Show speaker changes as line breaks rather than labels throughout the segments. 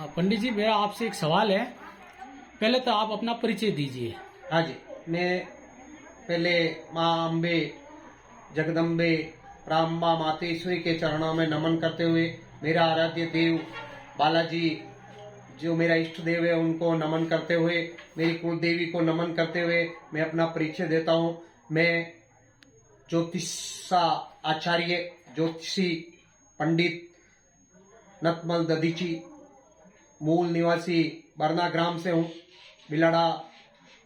पंडित जी, मेरा आपसे एक सवाल है। पहले तो आप अपना परिचय दीजिए।
हाँ जी, मैं पहले माँ अम्बे जगदम्बे रामबा मातेश्वरी के चरणों में नमन करते हुए, मेरा आराध्य देव बालाजी जो मेरा इष्ट देव है उनको नमन करते हुए, मेरी कुल देवी को नमन करते हुए मैं अपना परिचय देता हूँ। मैं ज्योतिषा आचार्य ज्योतिषी पंडित नतमल ददीची, मूल निवासी बरना ग्राम से हूँ। बिलाड़ा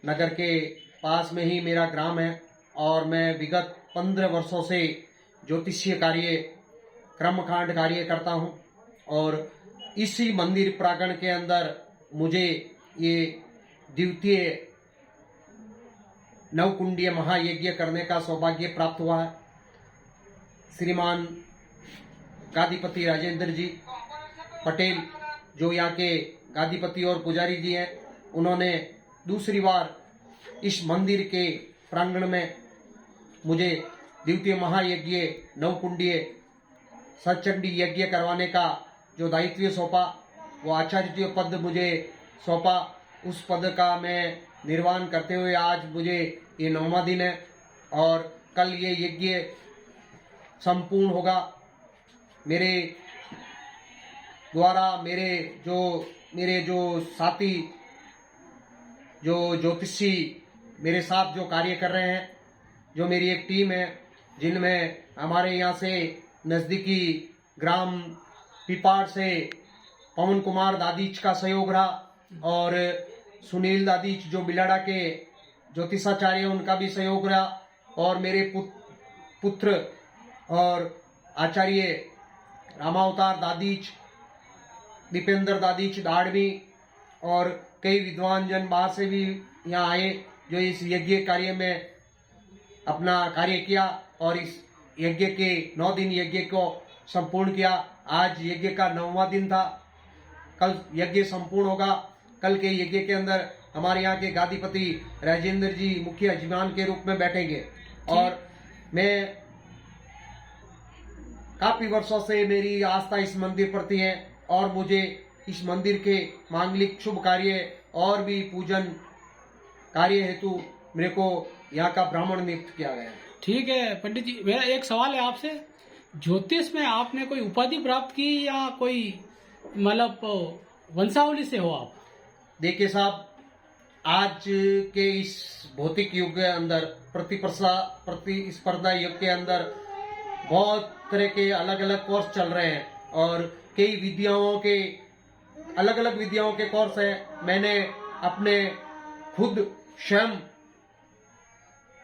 नगर के पास में ही मेरा ग्राम है और मैं विगत 15 वर्षों से ज्योतिषीय कार्य कर्मकांड कार्य करता हूँ। और इसी मंदिर प्रांगण के अंदर मुझे ये द्वितीय नवकुंडीय महायज्ञ करने का सौभाग्य प्राप्त हुआ है। श्रीमान गादीपति राजेंद्र जी पटेल जो यहाँ के गादीपति और पुजारी जी हैं, उन्होंने दूसरी बार इस मंदिर के प्रांगण में मुझे द्वितीय महायज्ञ नवकुंडीय सचंडी यज्ञ करवाने का जो दायित्व सौंपा, वो आचार्य पद मुझे सौंपा। उस पद का मैं निर्वहन करते हुए आज मुझे ये 9वां दिन है और कल ये यज्ञ संपूर्ण होगा। मेरे द्वारा मेरे जो साथी जो ज्योतिषी मेरे साथ जो कार्य कर रहे हैं, जो मेरी एक टीम है, जिनमें हमारे यहाँ से नज़दीकी ग्राम पिपाड़ से पवन कुमार दादीच का सहयोग रहा और सुनील दादीच जो बिलाड़ा के ज्योतिषाचार्य उनका भी सहयोग रहा, और मेरे पुत्र और आचार्य रामावतार दादीच, दीपेंद्र दादीच दाड़वी और कई विद्वान जन बाहर से भी यहाँ आए जो इस यज्ञ कार्य में अपना कार्य किया और इस यज्ञ के 9 दिन यज्ञ को संपूर्ण किया। आज यज्ञ का 9वां दिन था, कल यज्ञ संपूर्ण होगा। कल के यज्ञ के अंदर हमारे यहाँ के गादीपति राजेंद्र जी मुख्य यजमान के रूप में बैठेंगे और मैं काफी वर्षों से मेरी आस्था इस मंदिर प्रति है और मुझे इस मंदिर के मांगलिक शुभ कार्य और भी पूजन कार्य हेतु मेरे को यहाँ का ब्राह्मण नियुक्त किया गया है।
ठीक है पंडित जी, मेरा एक सवाल है आपसे। ज्योतिष में आपने कोई उपाधि प्राप्त की या कोई मतलब वंशावली से हो आप?
देखिए साहब, आज के इस भौतिक युग के अंदर प्रतिस्पर्धा युग के अंदर बहुत तरह के अलग अलग कोर्स चल रहे हैं और कई विद्याओं के अलग अलग विद्याओं के कोर्स हैं। मैंने अपने खुद स्वयं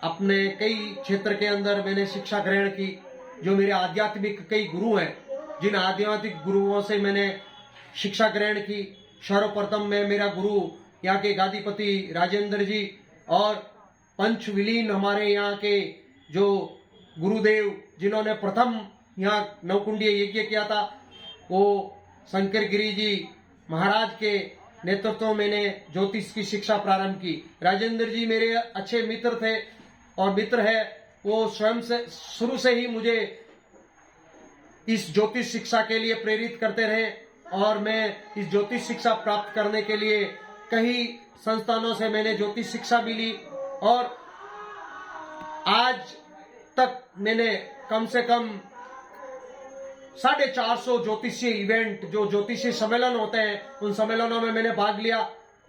अपने कई क्षेत्र के अंदर मैंने शिक्षा ग्रहण की। जो मेरे आध्यात्मिक कई गुरु हैं, जिन आध्यात्मिक गुरुओं से मैंने शिक्षा ग्रहण की, सर्वप्रथम मैं मेरा गुरु यहाँ के गादीपति राजेंद्र जी और पंच विलीन हमारे यहाँ के जो गुरुदेव जिन्होंने प्रथम यहाँ नवकुंडीय यज्ञ किया था, वो शंकर गिरी जी महाराज के नेतृत्व में मैंने ज्योतिष की शिक्षा प्रारंभ की। राजेंद्र जी मेरे अच्छे मित्र थे और मित्र है, वो स्वयं से शुरू से ही मुझे इस ज्योतिष शिक्षा के लिए प्रेरित करते रहे और मैं इस ज्योतिष शिक्षा प्राप्त करने के लिए कई संस्थानों से मैंने ज्योतिष शिक्षा भी ली और आज तक मैंने कम से कम 450 ज्योतिषीय इवेंट जो ज्योतिषीय सम्मेलन होते हैं, उन सम्मेलनों में मैंने भाग लिया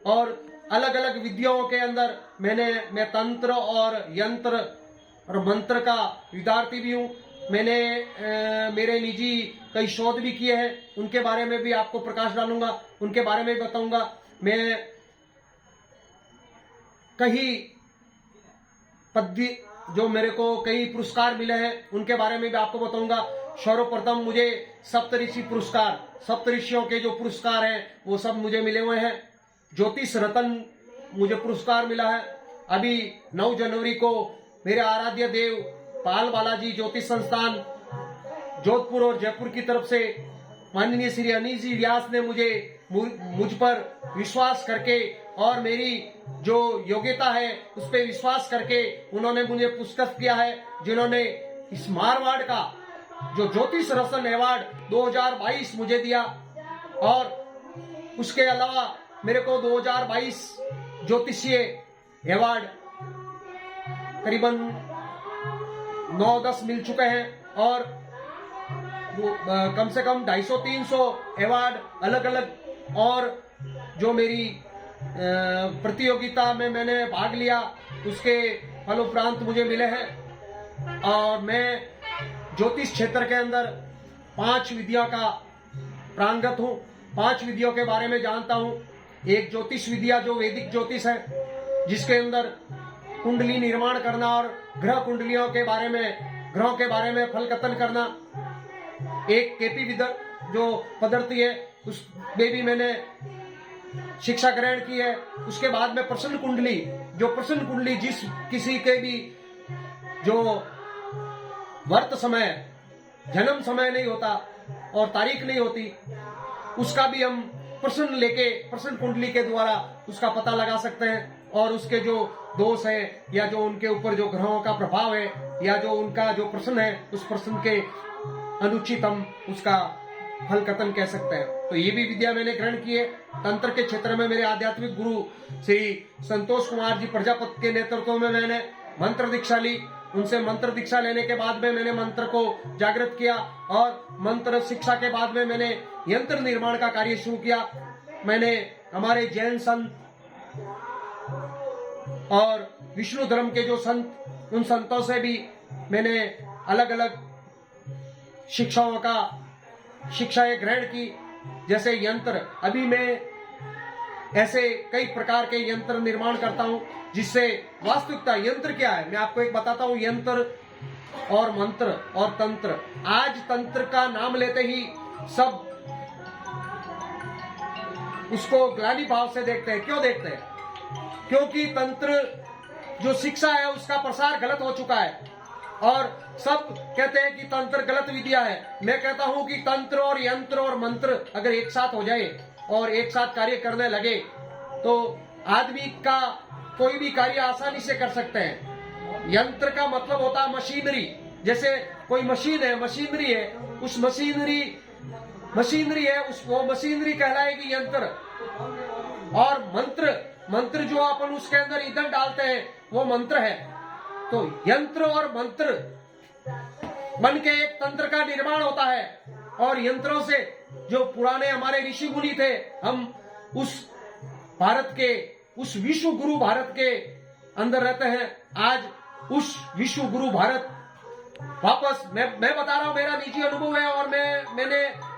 और अलग अलग विद्याओं के अंदर मैं तंत्र और यंत्र और मंत्र का विद्यार्थी भी हूँ। मैंने मेरे निजी कई शोध भी किए हैं, उनके बारे में भी आपको प्रकाश डालूंगा, उनके बारे में भी बताऊंगा। मैं कई जो मेरे को कई पुरस्कार मिले हैं, उनके बारे में भी आपको बताऊंगा। सर्वप्रथम मुझे सप्तऋषि पुरस्कार, सप्तऋषियों के जो पुरस्कार हैं वो सब मुझे मिले हुए हैं। ज्योतिष रत्न मुझे पुरस्कार मिला है। अभी 9 जनवरी को मेरे आराध्य देव पाल बालाजी ज्योतिष संस्थान जोधपुर और जयपुर की तरफ से माननीय श्री अनिल जी व्यास ने मुझ पर विश्वास करके और मेरी जो योग्यता है उस पर विश्वास करके उन्होंने मुझे पुरस्कृत किया है, जिन्होंने इस मारवाड़ का जो ज्योतिष रत्न अवार्ड 2022 मुझे दिया और उसके अलावा मेरे को 2022 ज्योतिषीय अवार्ड करीबन 9-10 मिल चुके हैं और कम से कम 250-300 अवार्ड अलग अलग और जो मेरी प्रतियोगिता में मैंने भाग लिया उसके फलोपरांत मुझे मिले हैं। और मैं ज्योतिष क्षेत्र के अंदर 5 विधियों का प्रांगत हूँ, 5 विधियों के बारे में जानता हूँ। एक ज्योतिष विद्या जो वैदिक ज्योतिष है, जिसके अंदर कुंडली निर्माण करना और ग्रह कुंडलियों के बारे में, ग्रहों के बारे में फल कथन करना। एक केपी विदर जो पद्धति है उसमें भी मैंने शिक्षा ग्रहण की है। उसके बाद में प्रश्न कुंडली, जो प्रश्न कुंडली जिस किसी के भी जो वर्त समय, जन्म समय नहीं होता और तारीख नहीं होती, उसका भी हम प्रश्न लेके प्रश्न कुंडली के द्वारा उसका पता लगा सकते हैं और उसके जो दोष है या जो उनके ऊपर जो ग्रहों का प्रभाव है या जो उनका जो प्रश्न है उस प्रश्न के अनुचित हम उसका फल कथन कह सकते हैं। तो ये भी विद्या मैंने ग्रहण की है। तंत्र के क्षेत्र में मेरे आध्यात्मिक गुरु श्री संतोष कुमार जी प्रजापति के नेतृत्व में मैंने मंत्र दीक्षा ली। उनसे मंत्र दीक्षा लेने के बाद में मैंने मंत्र को जागृत किया और मंत्र शिक्षा के बाद में मैंने यंत्र निर्माण का कार्य शुरू किया। मैंने हमारे जैन संत और विष्णु धर्म के जो संत, उन संतों से भी मैंने अलग अलग शिक्षाएं ग्रहण की। जैसे यंत्र, अभी मैं ऐसे कई प्रकार के यंत्र निर्माण करता हूं जिससे वास्तविकता यंत्र क्या है मैं आपको एक बताता हूं। यंत्र और मंत्र और तंत्र, आज तंत्र का नाम लेते ही सब उसको ग्लानि भाव से देखते हैं। क्यों देखते हैं? क्योंकि तंत्र जो शिक्षा है उसका प्रसार गलत हो चुका है और सब कहते हैं कि तंत्र गलत विद्या है। मैं कहता हूं कि तंत्र और यंत्र और मंत्र अगर एक साथ हो जाए और एक साथ कार्य करने लगे तो आदमी का कोई भी कार्य आसानी से कर सकते हैं। यंत्र का मतलब होता है मशीनरी। जैसे कोई मशीन है, मशीनरी है, उस मशीनरी है, वो मशीनरी कहलाएगी यंत्र। और मंत्र जो अपन उसके अंदर ईंधन डालते हैं वो मंत्र है। तो यंत्र और मंत्र बन के एक तंत्र का निर्माण होता है। और यंत्रों से जो पुराने हमारे ऋषि मुनि थे, हम उस भारत के, उस विश्व गुरु भारत के अंदर रहते हैं। आज उस विश्व गुरु भारत वापस मैं बता रहा हूं, मेरा निजी अनुभव है और मैंने